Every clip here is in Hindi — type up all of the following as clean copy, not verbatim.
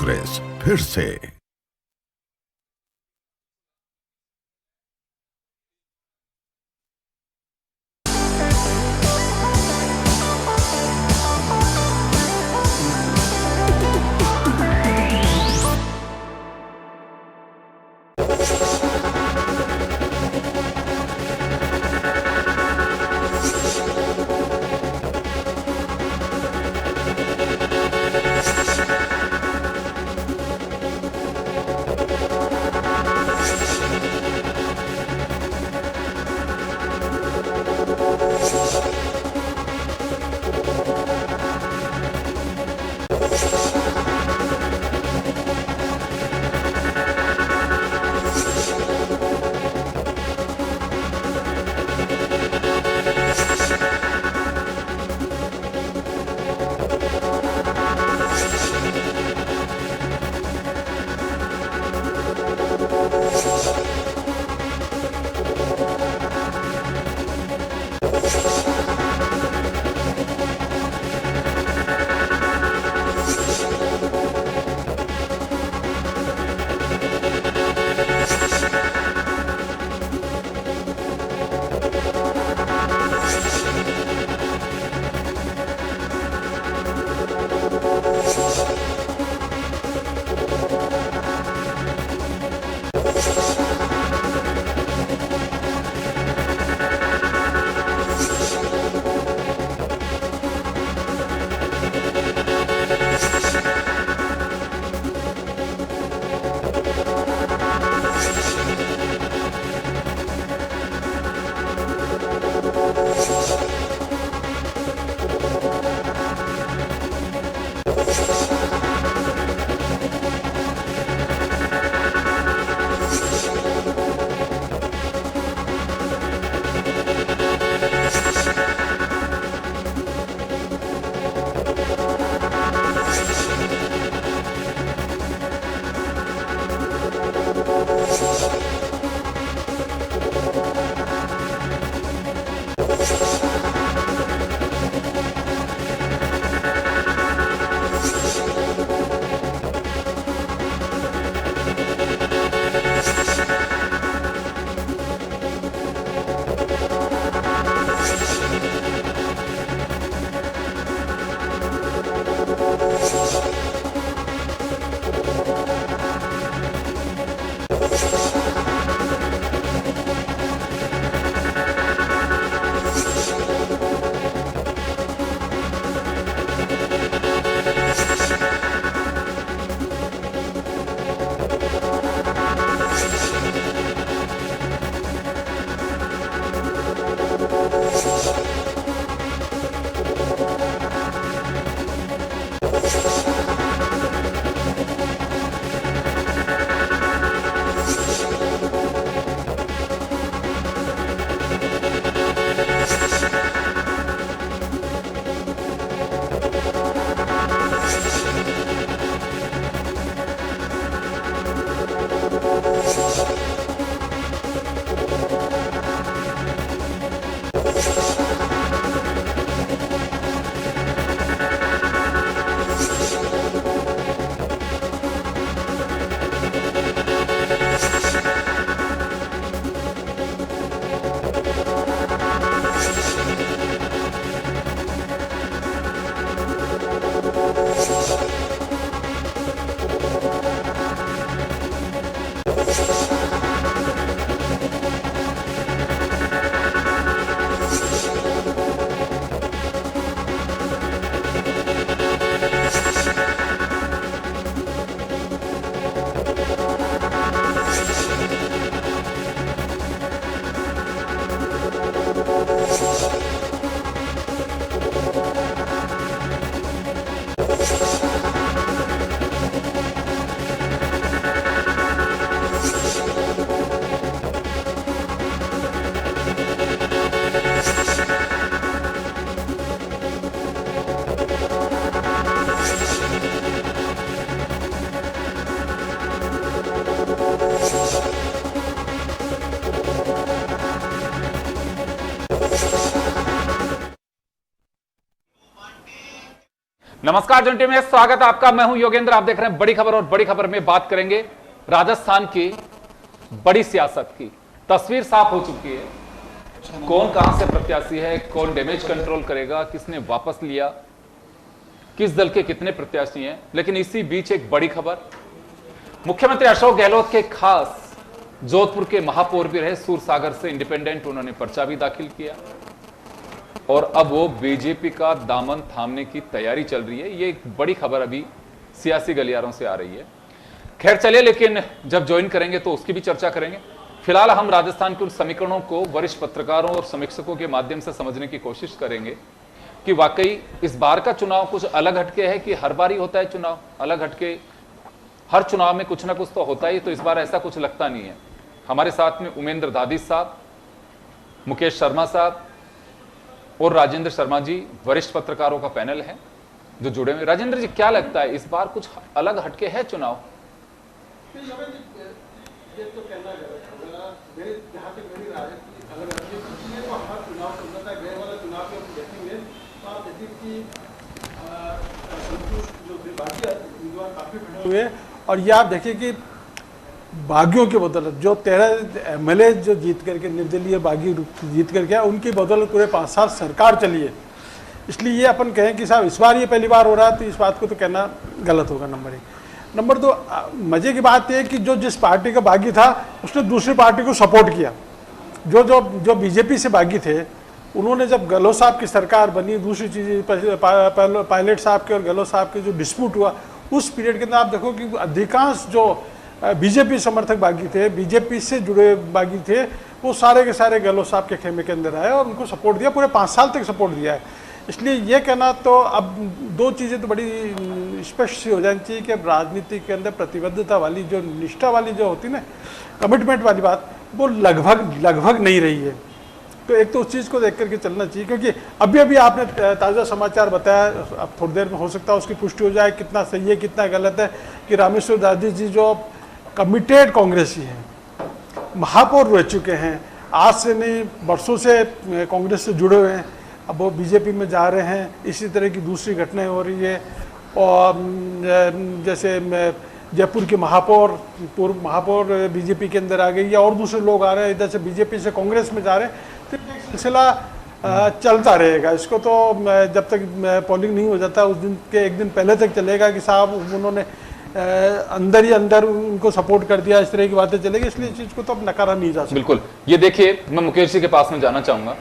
एक्सप्रेस फिर से। नमस्कार जंटी में स्वागत है आपका। मैं हूं योगेंद्र। आप देख रहे हैं बड़ी खबर और बड़ी खबर में बात करेंगे राजस्थान की बड़ी सियासत की। तस्वीर साफ हो चुकी है, कौन कहां से प्रत्याशी है, कौन डैमेज कंट्रोल करेगा, किसने वापस लिया, किस दल के कितने प्रत्याशी हैं। लेकिन इसी बीच एक बड़ी खबर, मुख्यमंत्री अशोक गहलोत के खास जोधपुर के महापौर भी रहे सूरसागर से इंडिपेंडेंट, उन्होंने पर्चा भी दाखिल किया और अब वो बीजेपी का दामन थामने की तैयारी चल रही है। ये एक बड़ी खबर अभी सियासी गलियारों से आ रही है। खैर चलिए, लेकिन जब ज्वाइन करेंगे तो उसकी भी चर्चा करेंगे। फिलहाल हम राजस्थान के उन समीकरणों को वरिष्ठ पत्रकारों और समीक्षकों के माध्यम से समझने की कोशिश करेंगे कि वाकई इस बार का चुनाव कुछ अलग हटके है कि हर बार ही होता है चुनाव अलग हटके, हर चुनाव में कुछ ना कुछ तो होता ही, तो इस बार ऐसा कुछ लगता नहीं है। हमारे साथ में उमेंद्र दादी साहब, मुकेश शर्मा साहब और राजेंद्र शर्मा जी, वरिष्ठ पत्रकारों का पैनल है जो जुड़े हुए। राजेंद्र जी, क्या लगता है इस बार कुछ अलग हटके है चुनाव? ये तो कहना मेरे जहाँ तक मेरी राय अलग हटके है तो हर चुनाव चल रहा है। गए वाला चुनाव के हम देखेंगे तो आप देखिए कि संतुष्ट जो बाकी उम्मीदवार काफी खड़े हुए, और ये आप देखिए कि बागियों की बदौलत जो 13 एमएलए जो जीत करके निर्दलीय बागी जीत करके उनकी बदौलत पूरे 5 साल सरकार चली है। इसलिए ये अपन कहें कि साहब इस बार ये पहली बार हो रहा है, तो इस बात को तो कहना गलत होगा। नंबर 1। नंबर 2, मजे की बात यह कि जो जिस पार्टी का बागी था उसने दूसरी पार्टी को सपोर्ट किया। जो बीजेपी से बागी थे उन्होंने, जब गहलोत साहब की सरकार बनी, दूसरी चीज़ पायलट साहब के और गहलोत साहब के जो डिस्प्यूट हुआ उस पीरियड के अंदर आप देखो कि अधिकांश जो बीजेपी समर्थक बागी थे, बीजेपी से जुड़े बागी थे, वो सारे के सारे गहलोत साहब के खेमे के अंदर आए और उनको सपोर्ट दिया, पूरे 5 साल तक सपोर्ट दिया है। इसलिए ये कहना, तो अब 2 चीज़ें तो बड़ी स्पष्ट सी हो जानी चाहिए कि अब राजनीति के अंदर प्रतिबद्धता वाली, जो निष्ठा वाली जो होती ना, कमिटमेंट वाली बात, वो लगभग नहीं रही है। तो एक तो उस चीज़ को देख करके चलना चाहिए, क्योंकि अभी आपने ताज़ा समाचार बताया, अब थोड़ी देर में हो सकता है उसकी पुष्टि हो जाए कितना सही है कितना गलत है, कि रामेश्वर दादी जी जो कमिटेड कांग्रेसी हैं, महापौर रह चुके हैं, आज से नहीं वर्षों से कांग्रेस से जुड़े हुए हैं, अब वो बीजेपी में जा रहे हैं। इसी तरह की दूसरी घटनाएं हो रही है। और जैसे जयपुर के पूर्व महापौर बीजेपी के अंदर आ गई, या और दूसरे लोग आ रहे हैं इधर से बीजेपी से कांग्रेस में जा रहे हैं। तो एक सिलसिला चलता रहेगा। इसको तो जब तक पोलिंग नहीं हो जाता उस दिन के 1 दिन पहले तक चलेगा कि साहब उन्होंने अंदर ही अंदर उनको सपोर्ट कर दिया, इस तरह की बातें चलेगी। इसलिए इस चीज को तो अब नकारा नहीं जा सकता। बिल्कुल। ये देखिए, मैं मुकेश जी के पास में जाना चाहूंगा।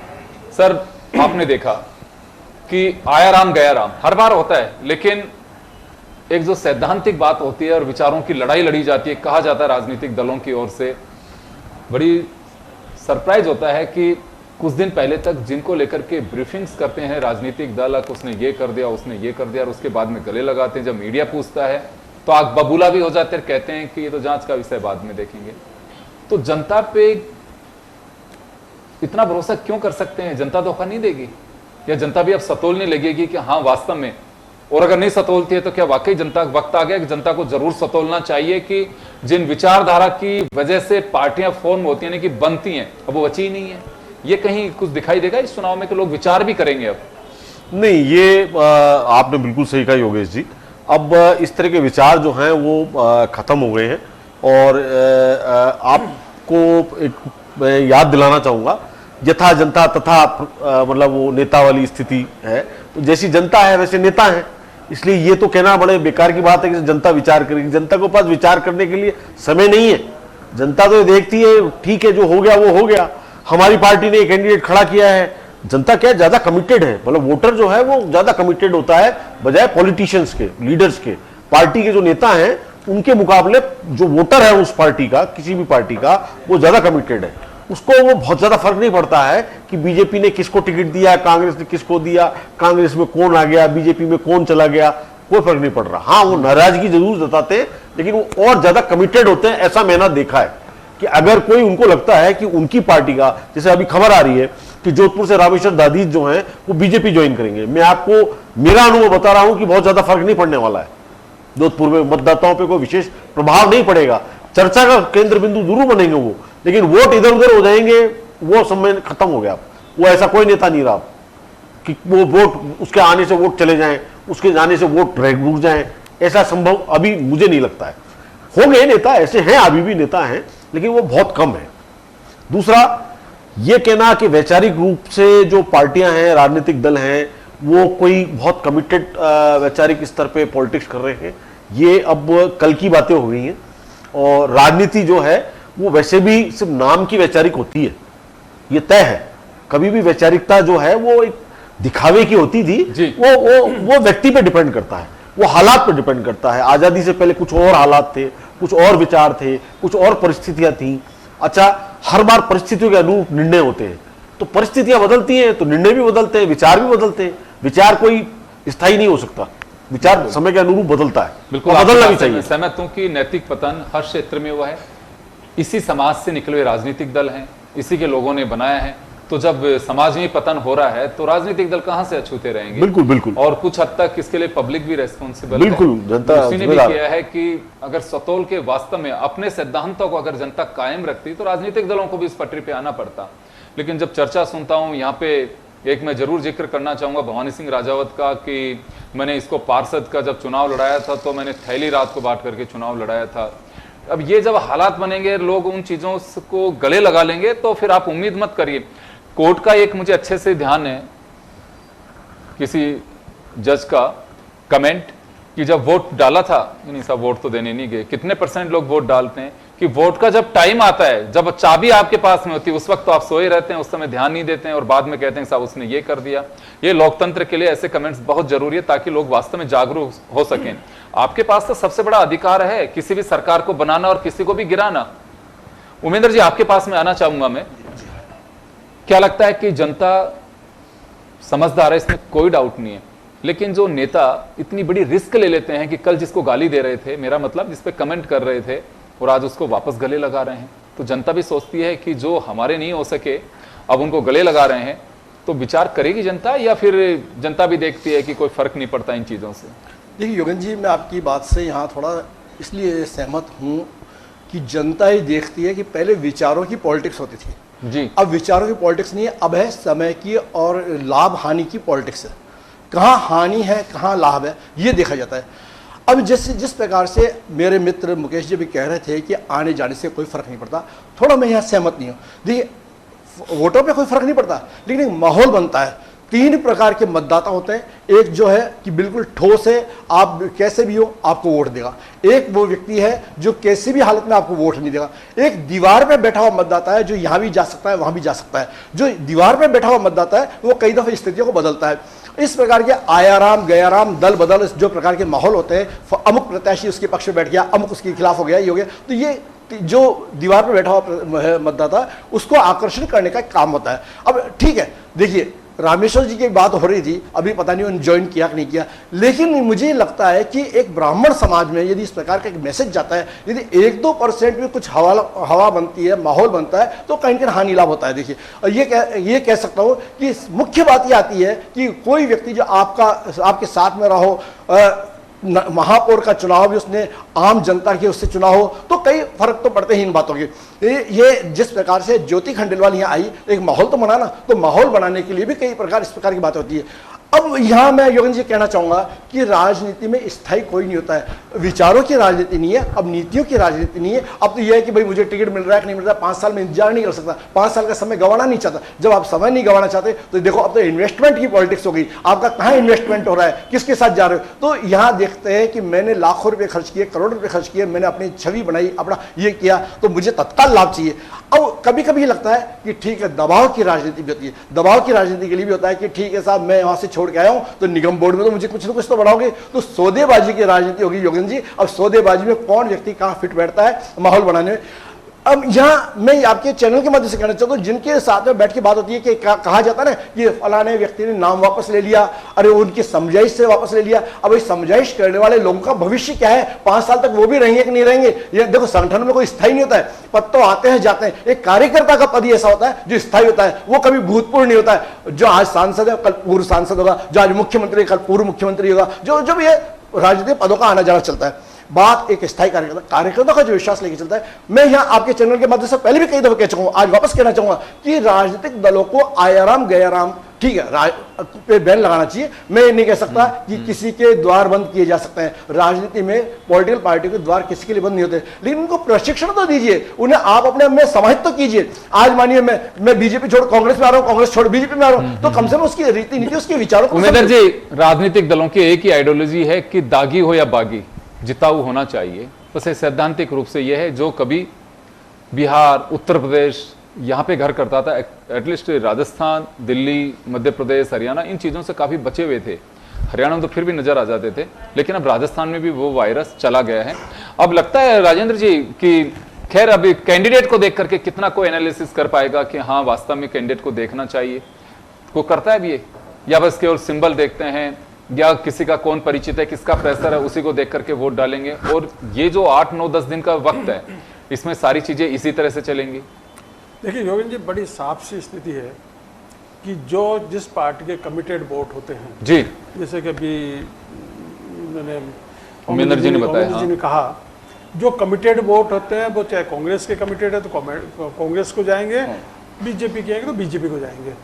सर, आपने देखा कि आया राम गया राम हर बार होता है, लेकिन एक जो सैद्धांतिक बात होती है और विचारों की लड़ाई लड़ी जाती है, कहा जाता है राजनीतिक दलों की ओर से, बड़ी सरप्राइज होता है कि कुछ दिन पहले तक जिनको लेकर के ब्रीफिंग्स करते हैं राजनीतिक दल, उसने ये कर दिया, उसने ये कर दिया, और उसके बाद में गले लगाते हैं। जब मीडिया पूछता है तो आग बबूला भी हो जाते हैं, कहते हैं कि ये तो जांच का विषय, बाद में देखेंगे। तो जनता पे इतना भरोसा क्यों कर सकते हैं? जनता धोखा नहीं देगी? या जनता भी अब सतोलने लगेगी कि हाँ वास्तव में, और अगर नहीं सतोलती है तो क्या वाकई जनता वक्त आ गया कि जनता को जरूर सतोलना चाहिए कि जिन विचारधारा की वजह से पार्टियां फॉर्म होती हैं कि बनती हैं, अब वो बची ही नहीं है। ये कहीं कुछ दिखाई देगा इस चुनाव में कि लोग विचार भी करेंगे? अब नहीं, ये आपने बिल्कुल सही कहा योगेश जी। अब इस तरह के विचार जो हैं वो खत्म हो गए हैं। और आपको एक याद दिलाना चाहूँगा, यथा जनता तथा मतलब वो नेता वाली स्थिति है। तो जैसी जनता है वैसे नेता है। इसलिए ये तो कहना बड़े बेकार की बात है कि जनता विचार करेगी। जनता के पास विचार करने के लिए समय नहीं है। जनता तो ये देखती है, ठीक है जो हो गया वो हो गया, हमारी पार्टी ने एक कैंडिडेट खड़ा किया है। जनता क्या ज्यादा कमिटेड है, मतलब वोटर जो है वो ज्यादा कमिटेड होता है बजाय पॉलिटिशियंस के, लीडर्स के। पार्टी के जो नेता हैं उनके मुकाबले जो वोटर है उस पार्टी का, किसी भी पार्टी का, वो ज्यादा कमिटेड है। उसको वो बहुत ज्यादा फर्क नहीं पड़ता है कि बीजेपी ने किसको टिकट दिया, कांग्रेस ने किसको दिया, कांग्रेस में कौन आ गया, बीजेपी में कौन चला गया, कोई फर्क नहीं पड़ रहा। हाँ, वो नाराजगी जरूर जताते हैं, लेकिन वो और ज्यादा कमिटेड होते हैं। ऐसा मैंने देखा है कि अगर कोई उनको लगता है कि उनकी पार्टी का, जैसे अभी खबर आ रही है कि जोधपुर से रामेश्वर दादी जो हैं वो बीजेपी ज्वाइन करेंगे, मैं आपको मेरा अनुभव बता रहा हूं कि बहुत ज्यादा फर्क नहीं पड़ने वाला है। जोधपुर में मतदाताओं पे कोई विशेष प्रभाव नहीं पड़ेगा। चर्चा का केंद्र बिंदु जरूर बनेंगे वो, लेकिन वोट इधर उधर हो जाएंगे, वो समय खत्म हो गया। वो ऐसा कोई नेता नहीं रहा कि वो वोट उसके आने से वोट चले जाएं, उसके जाने से वोट रुक जाए, ऐसा संभव अभी मुझे नहीं लगता है। होंगे नेता, ऐसे हैं, अभी भी नेता हैं, लेकिन वो बहुत कम है। दूसरा, ये कहना कि वैचारिक रूप से जो पार्टियां हैं, राजनीतिक दल हैं, वो कोई बहुत कमिटेड वैचारिक स्तर पे पॉलिटिक्स कर रहे हैं, ये अब कल की बातें हो गई हैं। और राजनीति जो है वो वैसे भी सिर्फ नाम की वैचारिक होती है, ये तय है। कभी भी वैचारिकता जो है वो एक दिखावे की होती थी, वो व्यक्ति पे डिपेंड करता है, वो हालात पे डिपेंड करता है। आजादी से पहले कुछ और हालात थे, कुछ और विचार थे, कुछ और परिस्थितियां थी। अच्छा, हर बार परिस्थितियों के अनुरूप निर्णय होते हैं, तो परिस्थितियां बदलती हैं तो निर्णय भी बदलते हैं, विचार भी बदलते हैं। विचार कोई स्थायी नहीं हो सकता, विचार समय के अनुरूप बदलता है, बिल्कुल बदलना भी चाहिए। सहमत हूं कि नैतिक पतन हर क्षेत्र में हुआ है, इसी समाज से निकले हुए राजनीतिक दल हैं, इसी के लोगों ने बनाया है। तो जब समाज में पतन हो रहा है तो राजनीतिक दल कहां से अछूते रहेंगे? बिल्कुल बिल्कुल। और कुछ हद तक इसके लिए पब्लिक भी रेस्पॉन्सिबल है। बिल्कुल, जनता उसी ने भी किया है कि अगर सतोल के वास्तव में अपने सिद्धांतों को अगर जनता कायम रखती तो राजनीतिक दलों को भी इस पटरी पे आना पड़ता। लेकिन जब चर्चा सुनता हूं यहाँ पे, एक मैं जरूर जिक्र करना चाहूंगा भवानी सिंह राजावत का, कि मैंने इसको पार्षद का जब चुनाव लड़ाया था तो मैंने थैली रात को बांट करके चुनाव लड़ाया था। अब ये जब हालात बनेंगे, लोग उन चीजों को गले लगा लेंगे, तो फिर आप उम्मीद मत करिए। कोर्ट का एक मुझे अच्छे से ध्यान है, किसी जज का कमेंट कि जब वोट डाला था, नहीं साहब वोट तो देने नहीं गए, कितने % लोग वोट डालते हैं कि वोट का जब टाइम आता है, जब चाबी आपके पास में होती है, उस वक्त तो आप सोए रहते हैं, उस समय ध्यान नहीं देते हैं और बाद में कहते हैं साहब उसने ये कर दिया। ये लोकतंत्र के लिए ऐसे कमेंट्स बहुत जरूरी है ताकि लोग वास्तव में जागरूक हो सकें। आपके पास तो सबसे बड़ा अधिकार है किसी भी सरकार को बनाना और किसी को भी गिराना। उमेंद्र जी, आपके पास में आना चाहूंगा मैं। क्या लगता है कि जनता समझदार है, इसमें कोई डाउट नहीं है, लेकिन जो नेता इतनी बड़ी रिस्क ले लेते हैं कि कल जिसको गाली दे रहे थे, मेरा मतलब जिस पे कमेंट कर रहे थे, और आज उसको वापस गले लगा रहे हैं, तो जनता भी सोचती है कि जो हमारे नहीं हो सके अब उनको गले लगा रहे हैं, तो विचार करेगी जनता, या फिर जनता भी देखती है कि कोई फर्क नहीं पड़ता इन चीज़ों से? देखिए योगेंद्र जी, मैं आपकी बात से यहाँ थोड़ा इसलिए सहमत हूँ कि जनता ही देखती है कि पहले विचारों की पॉलिटिक्स होती थी जी, अब विचारों की पॉलिटिक्स नहीं है, अब है समय की और लाभ हानि की पॉलिटिक्स है। कहाँ हानि है कहाँ लाभ है ये देखा जाता है। अब जिस प्रकार से मेरे मित्र मुकेश जी भी कह रहे थे कि आने जाने से कोई फर्क नहीं पड़ता, थोड़ा मैं यहाँ सहमत नहीं हूँ। देखिए वोटों पे कोई फर्क नहीं पड़ता, लेकिन एक माहौल बनता है। 3 प्रकार के मतदाता होते हैं। एक जो है कि बिल्कुल ठोस है, आप कैसे भी हो आपको वोट देगा। एक वो व्यक्ति है जो कैसी भी हालत में आपको वोट नहीं देगा। एक दीवार पे बैठा हुआ मतदाता है जो यहाँ भी जा सकता है वहाँ भी जा सकता है। जो दीवार पे बैठा हुआ मतदाता है वो कई दफ़े स्थितियों को बदलता है। इस प्रकार के आयाराम गयाराम दल बदल जो प्रकार के माहौल होते हैं, अमुक प्रत्याशी उसके पक्ष में बैठ गया, अमुक उसके खिलाफ हो गया, ये हो गया, तो ये जो दीवार पर बैठा हुआ मतदाता उसको आकर्षण करने का काम होता है। अब ठीक है, देखिए रामेश्वर जी की बात हो रही थी, अभी पता नहीं उन्होंने ज्वाइन किया कि नहीं किया, लेकिन मुझे लगता है कि एक ब्राह्मण समाज में यदि इस प्रकार का एक मैसेज जाता है, यदि 1-2% में कुछ हवा बनती है, माहौल बनता है, तो कहीं हानि लाभ होता है। देखिए, और ये कह सकता हूँ कि मुख्य बात ये आती है कि कोई व्यक्ति जो आपके साथ में रहो, महापौर का चुनाव भी उसने आम जनता के उससे चुनाव हो, तो कई फर्क तो पड़ते ही इन बातों के। ये जिस प्रकार से ज्योति खंडेलवाल यहाँ आई, एक माहौल तो बनाना, तो माहौल बनाने के लिए भी कई प्रकार इस प्रकार की बातें होती है। अब यहाँ मैं योगेंद्र जी कहना चाहूँगा कि राजनीति में स्थायी कोई नहीं होता है। विचारों की राजनीति नहीं है, अब नीतियों की राजनीति नहीं है। अब तो यह है कि भाई मुझे टिकट मिल रहा है कि नहीं मिल रहा है, 5 साल में इंतजार नहीं कर सकता, 5 साल का समय गंवाना नहीं चाहता। जब आप समय नहीं गंवाना चाहते तो देखो अब तो इन्वेस्टमेंट की पॉलिटिक्स हो गई। आपका कहाँ इन्वेस्टमेंट हो रहा है, किसके साथ जा रहे हो? तो यहाँ देखते हैं कि मैंने लाखों रुपये खर्च किए, करोड़ रुपये खर्च किए, मैंने अपनी छवि बनाई, अपना ये किया, तो मुझे तत्काल लाभ चाहिए। अब कभी कभी लगता है कि ठीक है, दबाव की राजनीति भी होती है। दबाव की राजनीति के लिए भी होता है कि ठीक है साहब, मैं वहां से छोड़ के आया हूं, तो निगम बोर्ड में तो मुझे कुछ ना कुछ तो बढ़ाओगे। तो सौदेबाजी की राजनीति होगी योगेंद्र जी। अब सौदेबाजी में कौन व्यक्ति कहां फिट बैठता है माहौल बनाने में। अब यहाँ मैं आपके चैनल के माध्यम से कहना चाहता हूँ, जिनके साथ में बैठ के बात होती है कि कहा जाता है ना कि फलाने व्यक्ति ने नाम वापस ले लिया, अरे उनकी समझाइश से वापस ले लिया। अब इस समझाइश करने वाले लोगों का भविष्य क्या है? 5 साल तक वो भी रहेंगे कि नहीं रहेंगे? ये देखो, संगठन में कोई स्थायी नहीं होता है, पद तो आते हैं जाते हैं। एक कार्यकर्ता का पद ही ऐसा होता है जो स्थायी होता है, वो कभी भूतपूर्व नहीं होता है। जो आज सांसद है कल पूर्व सांसद होगा, जो आज मुख्यमंत्री कल पूर्व मुख्यमंत्री होगा। जो भी है राजनीतिक पदों का आना जाना चलता है। बात एक स्थायी कार्यकर्ता का जो विश्वास लेके चलता है। मैं यहाँ आपके चैनल के माध्यम से पहले भी कई दफे कह चुका हूँ, आज वापस कहना चाहूंगा कि राजनीतिक दलों को आयाराम गयाराम ठीक है, पे बैन लगाना चाहिए। मैं ये नहीं कह सकता कि किसी के द्वार बंद किए जा सकते हैं। राजनीति में पॉलिटिकल पार्टी के द्वार किसी के लिए बंद नहीं होते, लेकिन उनको प्रशिक्षण तो दीजिए, उन्हें आप अपने में समाहित तो कीजिए। आज मानिए मैं बीजेपी छोड़ कांग्रेस में आ रहा हूं, कांग्रेस छोड़ बीजेपी में आ रहा हूं, तो कम से कम उसकी रीति नीति, उसके विचारों को उमेदर जी, राजनीतिक दलों की एक ही आइडियोलॉजी है कि दागी हो या बागी, जिताऊ होना चाहिए। बस ये सैद्धांतिक रूप से यह है, जो कभी बिहार, उत्तर प्रदेश यहाँ पे घर करता था, एटलीस्ट राजस्थान, दिल्ली, मध्य प्रदेश, हरियाणा, इन चीज़ों से काफ़ी बचे हुए थे। हरियाणा में तो फिर भी नजर आ जाते थे, लेकिन अब राजस्थान में भी वो वायरस चला गया है। अब लगता है राजेंद्र जी कि खैर अभी कैंडिडेट को देख करके कितना कोई एनालिसिस कर पाएगा कि हाँ वास्तव में कैंडिडेट को देखना चाहिए, को करता है भी ये, या बस केवल सिंबल देखते हैं, या किसी का कौन परिचित है, किसका प्रेशर है, उसी को देख करके वोट डालेंगे। और ये जो 8, 9, 10 दिन का वक्त है, इसमें सारी चीजें इसी तरह से चलेंगी। देखिए योगेंद्र जी, बड़ी साफ सी स्थिति है कि जो जिस पार्टी के कमिटेड वोट होते हैं जी, जैसे कि अभी मैंने उमेंद्र जी ने बताया, जी ने कहा, जो कमिटेड वोट होते हैं वो चाहे कांग्रेस के कमिटेड है तो कांग्रेस को जाएंगे, बीजेपी के हैं तो बीजेपी को जाएंगे,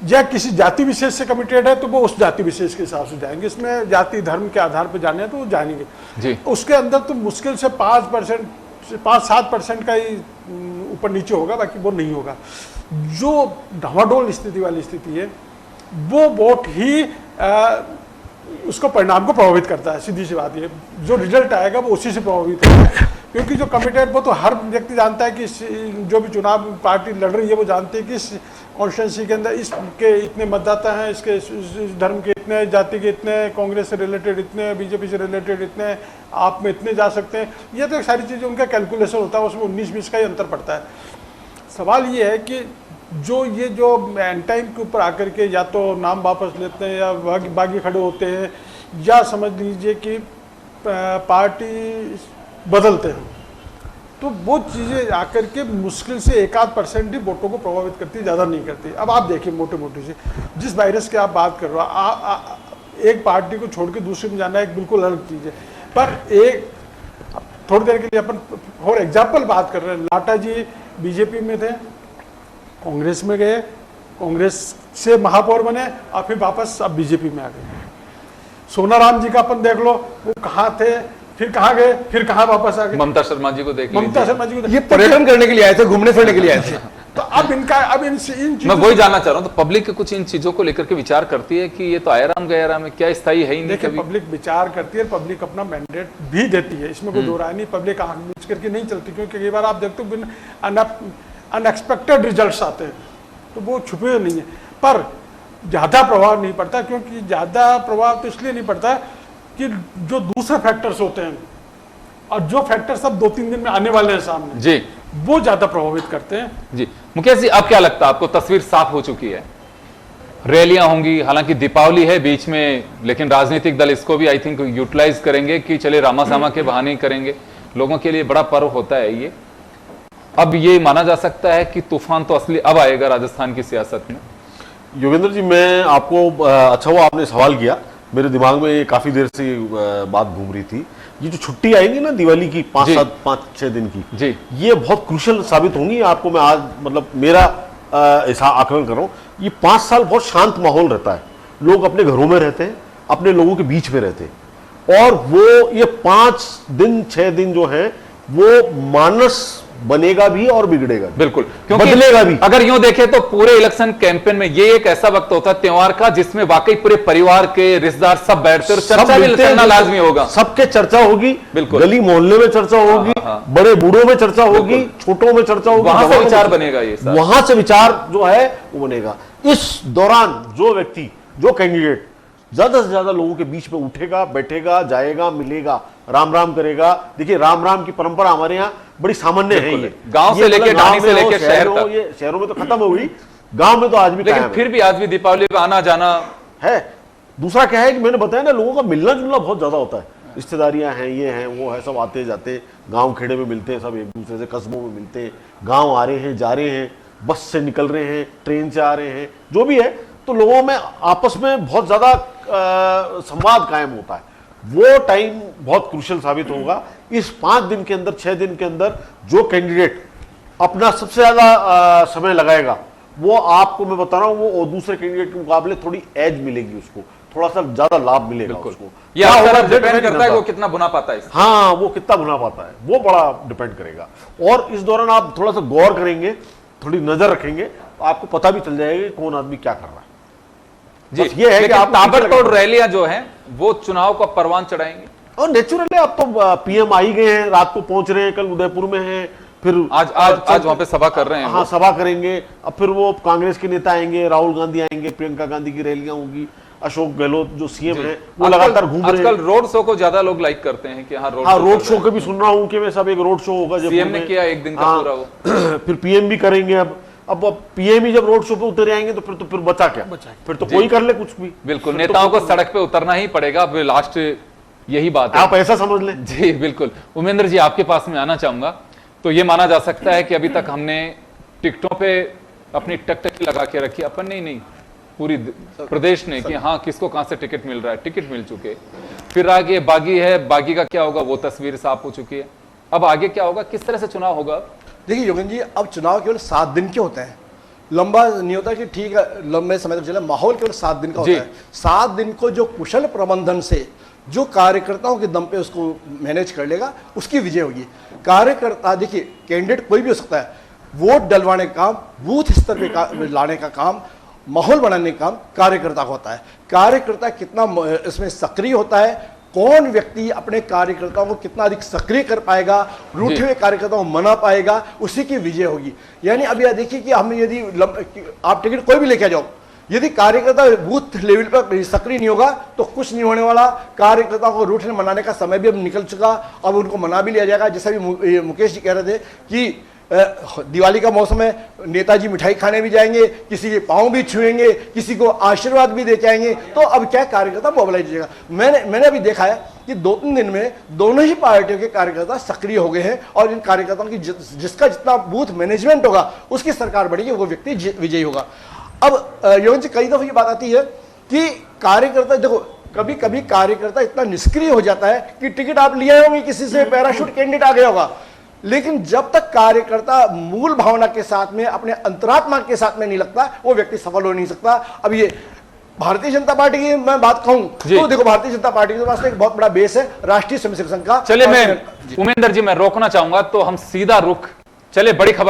या किसी जाति विशेष से कमिटेड है तो वो उस जाति विशेष के हिसाब से जाएंगे। इसमें जाति धर्म के आधार पर जाने हैं तो वो जानेंगे जी। उसके अंदर तो मुश्किल से 5%, 5-7% का ही ऊपर नीचे होगा, बाकी वो नहीं होगा। जो ढवाडोल स्थिति वाली स्थिति है वो वोट ही उसको परिणाम को प्रभावित करता है। सीधी सी बात ये, जो रिजल्ट आएगा वो उसी से प्रभावित होगा, क्योंकि जो कमिटेड वो तो हर व्यक्ति जानता है कि जो भी चुनाव पार्टी लड़ रही है वो जानती है कि इस कॉन्स्टिट्यूंसी के अंदर इसके इतने मतदाता हैं, इसके इस धर्म के इतने, जाति के इतने, कांग्रेस से रिलेटेड इतने, बीजेपी से रिलेटेड इतने, आप में इतने जा सकते हैं। ये तो एक सारी चीज़ें उनका कैलकुलेशन होता है, उसमें 19-20 का ही अंतर पड़ता है। सवाल ये है कि जो एंड टाइम के ऊपर आकर के या तो नाम वापस लेते हैं या बागी खड़े होते हैं, या समझ लीजिए कि पार्टी बदलते हैं, तो वो चीज़ें आकर के मुश्किल से 1-8% ही वोटों को प्रभावित करती है, ज़्यादा नहीं करती। अब आप देखिए मोटे मोटे से जिस वायरस की आप बात कर रहे हो, एक पार्टी को छोड़ के दूसरे में जाना एक बिल्कुल अलग चीज़ है। पर एक थोड़ी देर के लिए अपन फॉर एग्जाम्पल बात कर रहे हैं, लाटा जी बीजेपी में थे, कांग्रेस में गए, कांग्रेस से महापौर बने और फिर वापस अब बीजेपी में आ गए। सोनाराम जी का अपन देख लो, वो कहाँ थे, फिर कहाँ गए, फिर कहाँ वापस आ गए। ममता शर्मा जी को देख लीजिए, ममता शर्मा जी को ये पर्यटन करने के लिए आए थे, घूमने फिरने के लिए आए थे। तो अब इनका इन मैं वही जानना चाह रहा हूँ, तो पब्लिक कुछ इन चीजों को लेकर के विचार करती है कि ये तो आया राम गया राम है, क्या स्थायी है ही नहीं। देखिए कभी पब्लिक विचार करती है, पब्लिक अपना मैंडेट भी देती है, इसमें कोई दो राय नहीं। पब्लिक आंख मीच करके नहीं चलती, क्योंकि कई बार आप देखते हो अनएक्सपेक्टेड रिजल्ट्स आते हैं, तो वो छुपे नहीं है। पर ज़्यादा प्रभाव नहीं पड़ता, क्योंकि ज़्यादा प्रभाव तो इसलिए नहीं पड़ता कि जो दूसरे फैक्टर्स होते हैं और जो फैक्टर्स अब 2-3 दिन में आने वाले हैं सामने जी, वो ज़्यादा प्रभावित करते हैं। जी मुकेश जी, अब क्या लगता है आपको, तस्वीर साफ हो चुकी है, रैलियां होंगी, हालांकि दीपावली है बीच में, लेकिन राजनीतिक दल इसको भी आई थिंक यूटिलाइज करेंगे कि चले रामासामा के बहाने ही करेंगे, लोगों के लिए बड़ा पर्व होता है ये। अब ये माना जा सकता है कि तूफान तो असली अब आएगा राजस्थान की सियासत में। योगेंद्र जी, मैं आपको अच्छा हुआ आपने सवाल किया, मेरे दिमाग में काफी देर से बात घूम रही थी। ये जो छुट्टी आएंगी ना दिवाली की 5-6 दिन की जी, ये बहुत क्रूशल साबित होंगी। आपको मैं आज मतलब मेरा ऐसा आकलन कर रहा हूँ, ये 5 साल बहुत शांत माहौल रहता है, लोग अपने घरों में रहते हैं, अपने लोगों के बीच में रहते हैं, और वो ये 5 दिन 6 दिन जो है वो मानस बनेगा भी और बिगड़ेगा भी। बिल्कुल, क्योंकि बदलेगा भी। अगर यूं देखें तो पूरे इलेक्शन कैंपेन में ये एक ऐसा वक्त होता है त्योहार का, जिसमें वाकई पूरे परिवार के रिश्तेदार सब बैठते हैं और चर्चा भी करना लाजमी होगा, सबके चर्चा होगी, बिल्कुल, गली मोहल्ले में चर्चा होगी, बड़े बूढ़ों में चर्चा होगी, छोटों में चर्चा होगी, वहां से विचार बनेगा, ये वहां से विचार जो है वो बनेगा। इस दौरान जो व्यक्ति, जो कैंडिडेट ज्यादा से ज्यादा लोगों के बीच में उठेगा, बैठेगा, जाएगा, मिलेगा, राम राम करेगा। देखिए राम राम की परंपरा हमारे यहाँ बड़ी सामान्य है, ये गांव से लेके ढाणी से लेके शहर तक। ये शहरों में तो खत्म हो गई, गांव में तो आज भी, लेकिन फिर भी आज भी दीपावली पे आना जाना है। दूसरा क्या है कि मैंने बताया ना, लोगों का मिलना जुलना बहुत ज्यादा होता है, रिश्तेदारियां हैं, ये हैं, वो है, सब आते जाते, गांव खेड़े में मिलते हैं, सब एक दूसरे से, कस्बों में मिलते हैं, गांव आ रहे हैं, जा रहे हैं, बस से निकल रहे हैं, ट्रेन से आ रहे हैं, जो भी है, तो लोगों में आपस में बहुत ज्यादा संवाद कायम होता है। वो टाइम बहुत क्रूशियल साबित होगा। इस 5 दिन के अंदर, 6 दिन के अंदर जो कैंडिडेट अपना सबसे ज्यादा समय लगाएगा वो आपको मैं बता रहा हूं, वो दूसरे कैंडिडेट के मुकाबले थोड़ी एज मिलेगी उसको, थोड़ा सा ज्यादा लाभ मिलेगा उसको। ये क्या आपका होगा, डिपेंड नहीं करता है होता। वो कितना बुना पाता है इससे। हाँ, वो कितना बुना पाता है वो बड़ा डिपेंड करेगा। और इस दौरान आप थोड़ा सा गौर करेंगे, थोड़ी नजर रखेंगे, तो आपको पता भी चल जाएगा कि कौन आदमी क्या कर रहा है। जी, बस ये है कि लेकिन आप ताबड़तोड़ रैलियां जो हैं वो चुनाव को परवान चढ़ाएंगे। और नेचुरली अब तो पीएम आ ही गए हैं, रात को पहुंच रहे हैं, कल उदयपुर में हैं, फिर आज वहां पे सभा कर रहे हैं हाँ वो। सभा करेंगे। अब फिर वो कांग्रेस के नेता आएंगे, राहुल गांधी आएंगे, प्रियंका गांधी की रैलियां होंगी, अशोक गहलोत जो सीएम है वो लगातार घूम रहे आजकल हैं। रोड शो को ज्यादा लोग लाइक करते हैं कि हाँ रोड शो के भी सुन रहा हूँ कि मैं सब एक रोड शो होगा जयपुर सीएम ने में। किया एक दिन का हाँ, पूरा वो। फिर पीएम भी करेंगे। अब पीएम ही जब रोड शो पे उतर आएंगे तो फिर बचा क्या, फिर तो कोई कर ले कुछ भी। बिल्कुल, नेताओं को सड़क पे उतरना ही पड़ेगा, अब लास्ट यही बात है। आप ऐसा समझ लें। जी बिल्कुल। उमेंद्र जी, आपके पास में आना चाहूंगा। तो ये माना जा सकता है कि अभी तक हमने टिकटों पे अपनी टकटकी लगा के रखी, अपन नहीं पूरी प्रदेश ने, कि हाँ किसको कहां से टिकट मिल रहा है, टिकट मिल चुके। फिर आगे बागी है, बागी का क्या होगा वो तस्वीर साफ हो चुकी है। अब आगे क्या होगा, किस तरह से चुनाव होगा? देखिए योगेंद्र जी, अब चुनाव केवल 7 दिन के होते हैं, लंबा नहीं होता कि ठीक है लंबे समय तक चले। माहौल केवल 7 दिन का होता है। 7 दिन को जो कुशल प्रबंधन से, जो कार्यकर्ताओं के दम पे उसको मैनेज कर लेगा, उसकी विजय होगी। कार्यकर्ता देखिए, कैंडिडेट कोई भी हो सकता है, वोट डलवाने का काम, बूथ स्तर पे लाने का काम, माहौल बनाने का काम कार्यकर्ता को होता है। कार्यकर्ता कितना इसमें सक्रिय होता है, कौन व्यक्ति अपने कार्यकर्ताओं को कितना अधिक सक्रिय कर पाएगा, रूठे हुए कार्यकर्ताओं को मना पाएगा, उसी की विजय होगी। यानी अब यह देखिए कि हम यदि आप टिकट कोई भी लेके जाओ, यदि कार्यकर्ता बूथ लेवल पर सक्रिय नहीं होगा तो कुछ नहीं होने वाला। कार्यकर्ताओं को रूठने मनाने का समय भी अब निकल चुका, अब उनको मना भी लिया जाएगा। जैसा भी मुकेश जी कह रहे थे कि दिवाली का मौसम है, नेताजी मिठाई खाने भी जाएंगे, किसी के पांव भी छुएंगे, किसी को आशीर्वाद भी दे के आएंगे, तो अब क्या कार्यकर्ता मोबिलाइज हो जाएगा। मैंने अभी देखा है कि 2-3 दिन में दोनों ही पार्टियों के कार्यकर्ता सक्रिय हो गए हैं, और इन कार्यकर्ताओं की जिसका जितना बूथ मैनेजमेंट होगा उसकी सरकार बढ़ेगी, वो व्यक्ति विजयी होगा। अब योगेंद्र जी, कई दफा ये बात आती है कि कार्यकर्ता, देखो कभी कभी कार्यकर्ता इतना निष्क्रिय हो जाता है कि टिकट आप लिए होंगे, किसी से पैराशूट कैंडिडेट आ गया होगा, लेकिन जब तक कार्यकर्ता मूल भावना के साथ में, अपने अंतरात्मा के साथ में नहीं लगता, वो व्यक्ति सफल हो नहीं सकता। अब ये भारतीय जनता पार्टी की मैं बात कहूं तो देखो, भारतीय जनता पार्टी के पास एक बहुत बड़ा बेस है राष्ट्रीय स्वयंसेवक संघ का। चलिए, मैं उमेंद्र जी मैं रोकना चाहूंगा, तो हम सीधा रुख, चले बड़ी खबर